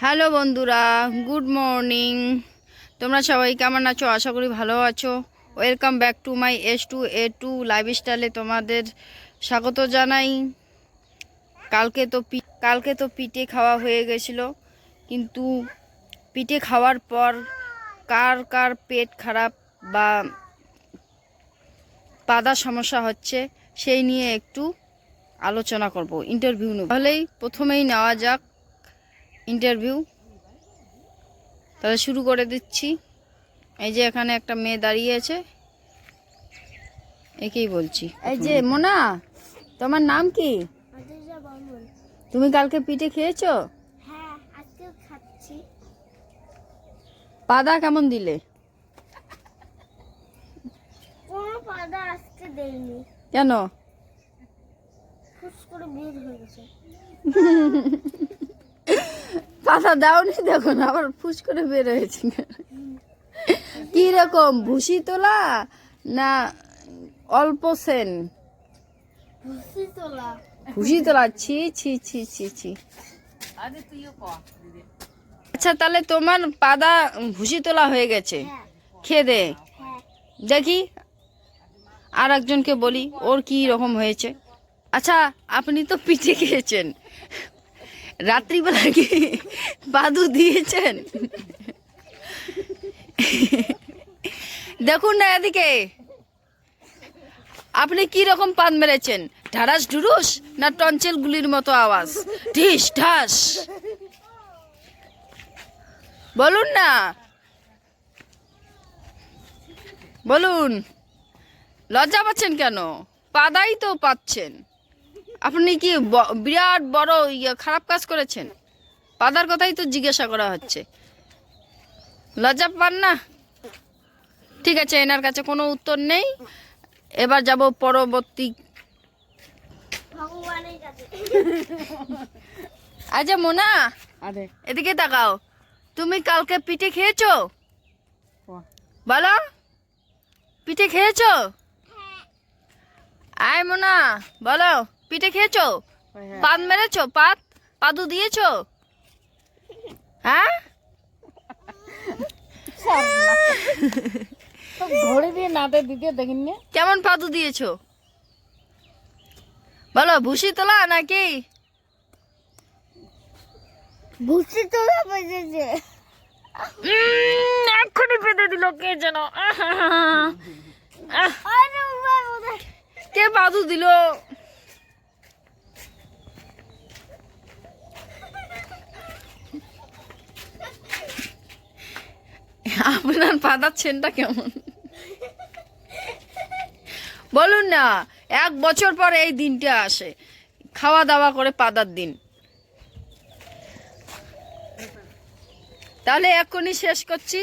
Hello বন্ধুরা, good morning. তোমরা সবাই কেমন আছো? আশা করি ভালো আছো। Welcome back to my S2A2 লাইফস্টাইলে তোমাদের স্বাগত জানাই। কালকে তো পিঠে খাওয়া হয়ে গেছিলো, কিন্তু পিঠে খাওয়ার পর কার কার পেট খারাপ বা পাদার সমস্যা হচ্ছে সেই নিয়ে একটু আলোচনা করব, ইন্টারভিউ নেব। তাহলেই প্রথমেই নেওয়া যাক ইন্টারভিউ। তাহলে শুরু করে দিচ্ছি। এই যে এখানে একটা মেয়ে দাঁড়িয়ে আছে, একেই বলছি। এই যে মোনা, তোমার নাম কি? তুমি কালকে পিঠে খেয়েছো? হ্যাঁ, আজকেও খাচ্ছি। পাদা কেমন দিলে? কোনো পাউডার আজকে দেইনি। কেন? ফুস করে বের হয়ে গেছে। পাতা দাওনি, দেখো না আবার ফুস করে বের হয়েছে। কি রকম, ভুসি তোলা না অল্প সেন? ভুসি তোলা। ভুসি তোলা, ছি ছি ছি ছি ছি। আচ্ছা, তাহলে তোমার পাদা ভুসি তোলা হয়ে গেছে। হ্যাঁ, খেয়ে দে হ্যাঁ। দেখি, আর একজনকে বলি ওর কি রকম হয়েছে। আচ্ছা, আপনি তো পিঠে খেয়েছেন, রাত্রিবেলা কি পাদু দিয়েছেন? দেখুন না এদিকে, আপনি কি রকম পাদ মেরেছেন? ঢাড়াস ঢুরুস না টনচেল গুলির মতো আওয়াজ, ঢিস ঢাস? বলুন না, বলুন। লজ্জা পাচ্ছেন কেন? পাদাই তো পাচ্ছেন। আপনি কি বিরাট বড় খারাপ কাজ করেছেন? পাদার কথাই তো জিজ্ঞাসা করা হচ্ছে, লজ্জা পান না? ঠিক আছে, এনার কাছে কোনো উত্তর নেই। এবার যাব পরবর্তী। ভগবানের কাছে। আচ্ছা মোনা, এদিকে তাকাও। তুমি কালকে পিঠে খেয়েছো? বলো, পিঠে খেয়েছো? আয় মোনা, বলো, পিঠে খেয়েছো? পাদ মেরেছো? পাদু দিয়েছো? হ্যাঁ, ঘড়ি দিয়ে নাতে দিতে দেখিনি। কেমন পাদু দিয়েছো? বলো, ভুসি তোলা নাকি? ভুসি তোলা বেজেছে। এক্ষুনি পেতে দিল কে যেন। আরে বাবা, কে পাদু দিল? আপনার পাদার ছেনটা কেমন বলুন না। 1 বছর পর এই দিনটা আসে, খাওয়া দাওয়া করে পাদার দিন। তাহলে এক্ষুনি শেষ করছি।